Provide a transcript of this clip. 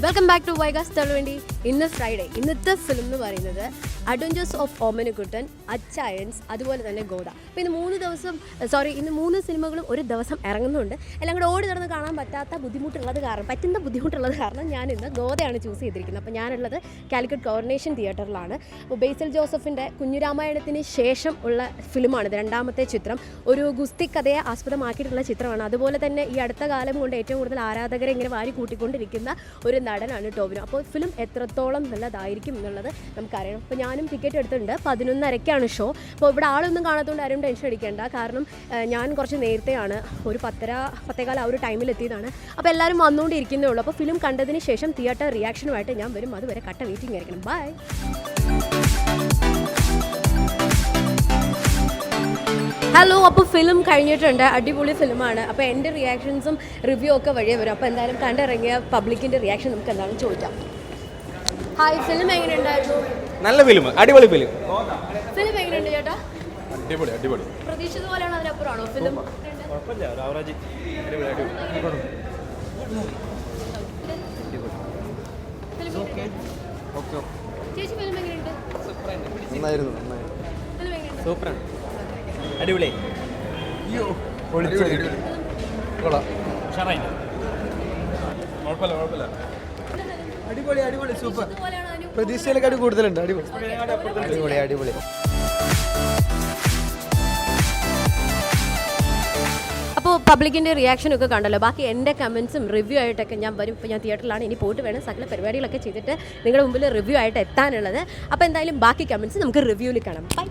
Welcome back to വൈഗാസ് തള്ളുവണ്ടി. ഇന്ന് ഫ്രൈഡേ. ഇന്നത്തെ ഫിലിം എന്ന് പറയുന്നത് അഡ്വഞ്ചേഴ്സ് ഓഫ് ഓമനക്കുട്ടൻ, അച്ചായൻസ്, അതുപോലെ തന്നെ ഗോദ. അപ്പോൾ ഇന്ന് മൂന്ന് സിനിമകളും ഒരു ദിവസം ഇറങ്ങുന്നുണ്ട്. എല്ലാം കൂടെ ഓടി നടന്ന് കാണാൻ പറ്റുന്ന ബുദ്ധിമുട്ടുള്ളത് കാരണം ഞാൻ ഇന്ന് ഗോദയാണ് ചൂസ് ചെയ്തിരിക്കുന്നത്. അപ്പോൾ ഞാനുള്ളത് കാലിക്കറ്റ് കോർണേഷൻ തിയേറ്ററിലാണ്. അപ്പോൾ ബേസിൽ ജോസഫിൻ്റെ കുഞ്ഞുരാമായണത്തിന് ശേഷം ഉള്ള ഫിലിമാണിത്. രണ്ടാമത്തെ ചിത്രം ഒരു ഗുസ്തി കഥയെ ആസ്പദമാക്കിയിട്ടുള്ള ചിത്രമാണ്. അതുപോലെ തന്നെ ഈ അടുത്ത കാലം കൊണ്ട് ഏറ്റവും കൂടുതൽ ആരാധകരെ ഇങ്ങനെ വാരി കൂട്ടിക്കൊണ്ടിരിക്കുന്ന ഒരു നടനാണ് ടോവിനോ. അപ്പോൾ ഫിലിം എത്രത്തോളം നല്ലതായിരിക്കും എന്നുള്ളത് നമുക്കറിയണം. അപ്പോൾ ഞാനും ടിക്കറ്റ് എടുത്തിട്ടുണ്ട്. 11:30 ഷോ. അപ്പോൾ ഇവിടെ ആളൊന്നും കാണാത്തതുകൊണ്ട് ആരും ടെൻഷൻ അടിക്കേണ്ട. കാരണം ഞാൻ കുറച്ച് നേരത്തെയാണ്, ഒരു 10:15 ആ ഒരു ടൈമിൽ എത്തിയതാണ്. അപ്പോൾ എല്ലാവരും വന്നുകൊണ്ടിരിക്കുന്നേ ഉള്ളൂ. അപ്പോൾ ഫിലിം കണ്ടതിന് ശേഷം തിയേറ്റർ റിയാക്ഷനുമായിട്ട് ഞാൻ വരും. അതുവരെ കട്ട വെയിറ്റിംഗ് ആയിരിക്കണം. ബൈ. ഹലോ. അപ്പോൾ ഫിലിം കഴിഞ്ഞിട്ടുണ്ട്. അടിപൊളി ഫിലിമാണ്. അപ്പോൾ എൻ്റെ റിയാക്ഷൻസും റിവ്യൂ ഒക്കെ വഴിയേ വരും. അപ്പോൾ എന്തായാലും കണ്ടിറങ്ങിയ പബ്ലിക്കിൻ്റെ റിയാക്ഷൻ നമുക്ക് എന്താണെന്ന് ചോദിക്കാം. ഹായ്, ഫിലിം എങ്ങനെയുണ്ടായിരുന്നു? നല്ല ഫിലിം, അടിപൊളി ഫിലിം. ഫിലിം എങ്ങനെയുണ്ട് ചേട്ടാ? അടിപൊളി. പ്രതീക്ഷിച്ച പോലെയാണോ അതിനപ്പുറമാണോ ഫിലിം? ചേച്ചി ഫിലിം എങ്ങനെയുണ്ട്? സൂപ്പറാണ്, അടിപൊളി. അടിപൊളി സൂപ്പർ. പ്രതീക്ഷയിലേക്കാട് കൂടുതലുണ്ട്. അടിപൊളി. അപ്പോൾ പബ്ലിക്കിൻ്റെ റിയാക്ഷനൊക്കെ കണ്ടല്ലോ. ബാക്കി എൻ്റെ കമൻസും റിവ്യൂ ആയിട്ടൊക്കെ ഞാൻ വരും. ഇപ്പോൾ ഞാൻ തിയേറ്ററിലാണ്. ഇനി പോയിട്ട് വേണം സകല പരിപാടികളൊക്കെ ചെയ്തിട്ട് നിങ്ങളുടെ മുമ്പിൽ റിവ്യൂ ആയിട്ട് എത്താനുള്ളത്. അപ്പോൾ എന്തായാലും ബാക്കി കമൻസ് നമുക്ക് റിവ്യൂവിൽ കാണാം. ബൈ.